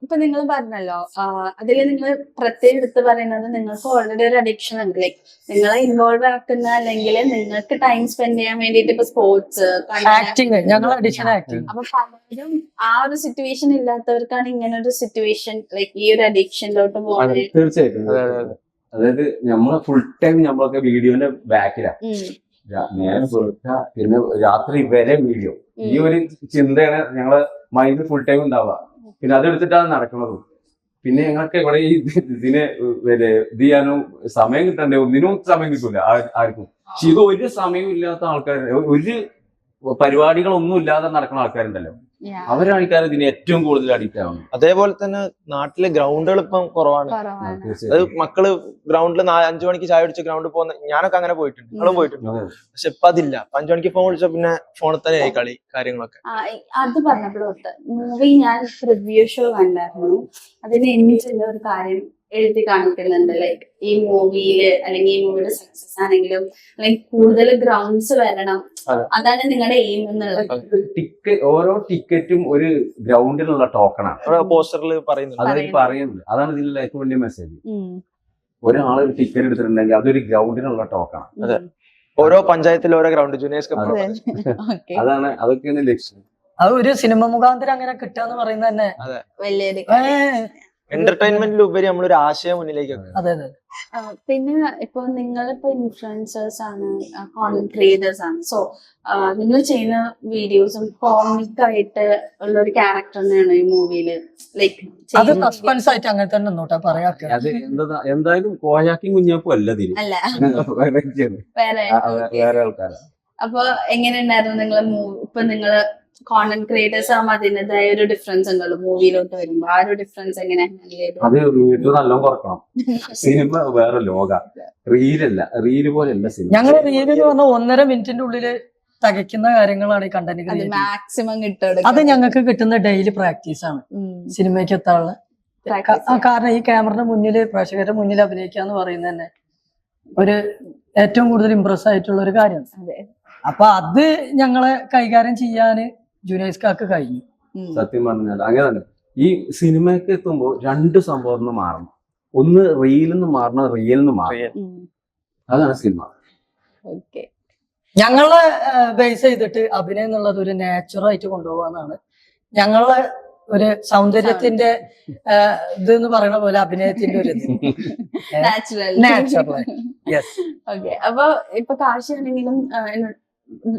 ഇപ്പൊ നിങ്ങൾ പറഞ്ഞല്ലോ അതിൽ നിങ്ങൾ പ്രത്യേകം എടുത്ത് പറയുന്നത് നിങ്ങൾക്ക് ഓൾറെഡി ഒരു അഡിക്ഷൻ ഉണ്ട്, ലൈക്ക് നിങ്ങളെ ഇൻവോൾവ് ആക്കുന്ന അല്ലെങ്കിൽ നിങ്ങൾക്ക് ടൈം സ്പെൻഡ് ചെയ്യാൻ വേണ്ടിട്ട് ഇപ്പൊ സ്പോർട്സ് ആക്ടിങ് ഞങ്ങൾ അഡിഷൻ ആക്ടിങ്. അപ്പൊ പലരും ആ ഒരു സിറ്റുവേഷൻ ഇല്ലാത്തവർക്കാണ് ഇങ്ങനെ ഒരു സിറ്റുവേഷൻ ലൈക്ക് ഈ ഒരു അഡിക്ഷനിലോട്ട് പോകുന്നത്. തീർച്ചയായിട്ടും. അതായത് നമ്മളെ ഫുൾ ടൈം നമ്മളൊക്കെ വീഡിയോന്റെ ബാക്കിലാണ്, നേരം പുറത്ത പിന്നെ രാത്രി വരെ വീഡിയോ. ഈ ഒരു ചിന്തയാണ് ഞങ്ങളെ മൈൻഡ് ഫുൾ ടൈം ഉണ്ടാവുക. പിന്നെ അതെടുത്തിട്ടാണ് നടക്കുന്നത്. പിന്നെ ഞങ്ങൾക്ക് ഇവിടെ ഇതിനെ ഇത് ചെയ്യാനും സമയം കിട്ടണ്ടേ, ഒന്നിനും സമയം കിട്ടൂല ആർക്കും. പക്ഷെ ഇത് ഒരു സമയം ഇല്ലാത്ത ആൾക്കാർ, ഒരു പരിപാടികളൊന്നും ഇല്ലാതെ നടക്കുന്ന ആൾക്കാരുണ്ടല്ലോ, അവരാൾക്കാർ ഇതിന് ഏറ്റവും കൂടുതൽ അഡിക്റ്റ് ആവുന്നത്. അതേപോലെ തന്നെ നാട്ടിലെ ഗ്രൗണ്ടുകൾ ഇപ്പം കുറവാണ്. അത് മക്കള് ഗ്രൗണ്ടിൽ 5 മണിക്ക് ചായ കുടിച്ച് ഗ്രൗണ്ടിൽ പോകുന്ന, ഞാനൊക്കെ അങ്ങനെ പോയിട്ടുണ്ട്, നിങ്ങളും പോയിട്ടുണ്ട്. പക്ഷെ ഇപ്പൊ അതില്ല. 5 മണിക്ക് ഫോൺ വിളിച്ച പിന്നെ ഫോണിൽ തന്നെ ആയി കളി കാര്യങ്ങളൊക്കെ. അത് പറഞ്ഞപ്പോഴത്തെ മൂവി ഞാൻ റിവ്യൂ ഷോ കണ്ടായിരുന്നു. അതിന് എന്നിട്ടുള്ള ഒരു കാര്യം എഴുതി കാണിക്കുന്നുണ്ട്, ലൈക്ക് ഈ മൂവിയില് അല്ലെങ്കിൽ ഈ മൂവിയുടെ സക്സസ് ആണെങ്കിലും ലൈക്ക് കൂടുതൽ ഗ്രൗണ്ട്സ് വരണം, അതാണ് നിങ്ങളുടെ എയിം എന്നുള്ളത്. ഓരോ ടിക്കറ്റും ഒരു ഗ്രൗണ്ടിലുള്ള ടോക്കണാണ് പോസ്റ്ററിൽ പറയുന്നുണ്ട്. അതാണ് ഇതിലുള്ള ഏറ്റവും വലിയ മെസ്സേജ്. ഒരാൾ ഒരു ടിക്കറ്റ് എടുത്തിട്ടുണ്ടെങ്കിൽ അതൊരു ഗ്രൗണ്ടിനുള്ള ടോക്കണാണ്. അതെ, ഓരോ പഞ്ചായത്തിലും ഓരോ ഗ്രൗണ്ട് ജൂനിയേഴ്സ് കപ്പ്, അതാണ് അതൊക്കെയാണ് ലക്ഷ്യം. അത് ഒരു സിനിമ മുഖാന്തരം അങ്ങനെ കിട്ടാന്ന് പറയുന്നത് തന്നെ വലിയൊരു എന്റർടൈൻമെന്റിൽ ഉപരി നമ്മളൊരു ആശയം മുന്നിലേക്ക്. അതെ അതെ. പിന്നെ ഇപ്പൊ നിങ്ങളിപ്പോ ഇൻഫ്ലുവൻസേഴ്സ് ആണ്, കോണ്ടന്റ് ക്രിയേറ്റേഴ്സ് ആണ്. സോ നിങ്ങൾ ചെയ്യുന്ന വീഡിയോസും കോമിക് ആയിട്ട് ഉള്ള ഒരു ക്യാരക്ടർ തന്നെയാണ് ഈ മൂവിയില്, ലൈക്ക് അത് സസ്പെൻസ് ആയിട്ട് അങ്ങനെ തന്നെ നോട്ടാ പറയാ. അത് എന്തായാലും കോയാക്കിങ് കുഞ്ഞാപ്പും അല്ല തിരി അല്ല വേറെ ആൾക്കാരാണ്. അപ്പൊ എങ്ങനെ ഉണ്ടായിരുന്നു നിങ്ങള് ഇപ്പൊ നിങ്ങള് കോണ്ടന്റ് ക്രിയേറ്റേഴ്സ് ആകുമ്പോ അതിൻ്റെതായ ഒരു ഡിഫറൻസ് ഉണ്ടല്ലോ മൂവിയിലോട്ട് വരുമ്പോ, ആ ഒരു ഡിഫറൻസ് എങ്ങനെ ഹാൻഡിൽ ചെയ്തു? അത് വീട്ടിൽ നല്ലോണം കുറക്കണം. സിനിമ വേറെ ലോക, റീലല്ല, റീല് പോലെയല്ല സിനിമ. ഞങ്ങൾ റീല് പറഞ്ഞ 1.5 മിനിറ്റിന്റെ ഉള്ളില് തികയ്ക്കുന്ന കാര്യങ്ങളാണ് ഈ കണ്ടന്റ് മാക്സിമം കിട്ടുന്നത്. അത് ഞങ്ങൾക്ക് കിട്ടുന്ന ഡെയിലി പ്രാക്ടീസ് ആണ് സിനിമയ്ക്ക് എത്താനുള്ള. കാരണം ഈ ക്യാമറയുടെ മുന്നിൽ പ്രേക്ഷകരുടെ മുന്നിൽ അഭിനയിക്കുക എന്ന് പറയുന്നത് തന്നെ ഒരു ഏറ്റവും കൂടുതൽ ഇംപ്രസ് ആയിട്ടുള്ള ഒരു കാര്യമാണ്. അപ്പൊ അത് ഞങ്ങളെ കൈകാര്യം ചെയ്യാന് ജൂനിയേഴ്സ്കാർക്ക് കഴിഞ്ഞു. സത്യം പറഞ്ഞാൽ അങ്ങനെ തന്നെ. ഈ സിനിമയ്ക്ക് എത്തുമ്പോൾ 2 സംഭവം മാറണം. ഒന്ന് റീലിന്ന് മാറണം, റിയലിന്ന് മാറണം. അതാണ് സിനിമ. ഞങ്ങളെ ബേസ് ചെയ്തിട്ട് അഭിനയം എന്നുള്ളത് ഒരു നാച്ചുറായിട്ട് കൊണ്ടുപോകാന്നാണ് ഞങ്ങളെ ഒരു സൗന്ദര്യത്തിന്റെ ഇതെന്ന് പറയുന്ന പോലെ അഭിനയത്തിന്റെ ഒരു നാച്ചുറൽ. അപ്പൊ ഇപ്പൊ കാഴ്ചയാണെങ്കിലും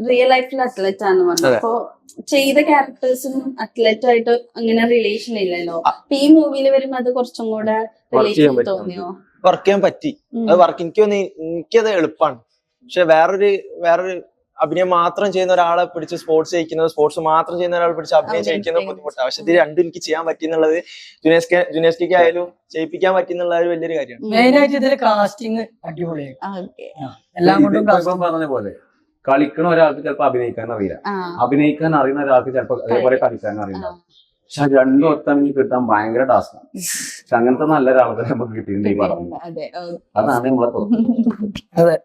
റിയൽ ലൈഫിൽ അത്ലറ്റ് ആണെന്ന് പറഞ്ഞു. അപ്പൊ ചെയ്ത ക്യാരക്ടേഴ്സും അത്ലറ്റ് ആയിട്ട് അങ്ങനെ റിലേഷൻ ഇല്ലല്ലോ. അപ്പൊ ഈ മൂവിയിൽ വരുമ്പോ അത് കുറച്ചും കൂടെ റിലേഷൻ തോന്നിയോ? വർക്ക് ചെയ്യാൻ പറ്റി. അത് വർക്ക് എനിക്കത് എളുപ്പമാണ്. പക്ഷെ വേറൊരു അഭിനയം മാത്രം ചെയ്യുന്ന ഒരാളെ പിടിച്ച് സ്പോർട്സ് ചെയ്യിക്കുന്നത്, സ്പോർട്സ് മാത്രം ചെയ്യുന്ന ഒരാളെ പിടിച്ച് അഭിനയം ചെയ്യിക്കുന്നത് ബുദ്ധിമുട്ടാണ്. പക്ഷെ ഇത് രണ്ടും എനിക്ക് ചെയ്യാൻ പറ്റുന്നുള്ളത് ജുനേസ്കി ആയാലും ചെയ്യിപ്പിക്കാൻ പറ്റുന്നുള്ള ഒരു വലിയൊരു കാര്യമാണ്. മെയിനായിട്ട് ഇതിൽ കാസ്റ്റിംഗ് അടിപൊളിയാണ്. എല്ലാം കൊണ്ടും പറഞ്ഞ പോലെ കളിക്കണ ഒരാൾക്ക് ചിലപ്പോൾ അഭിനയിക്കാൻ അറിയില്ല, അഭിനയിക്കാൻ അറിയുന്ന ഒരാൾക്ക് ചിലപ്പോൾ അതേപോലെ കളിക്കാൻ അറിയില്ല. പക്ഷെ 2 ഒത്തണങ്ങി കിട്ടാൻ ഭയങ്കര ടാസ്ക്കാണ്. പക്ഷെ അങ്ങനത്തെ നല്ലൊരാളെ നമുക്ക് കിട്ടിയിട്ടുണ്ട് ഈ പറഞ്ഞു. അതാണ് നമ്മളെ. അതെ.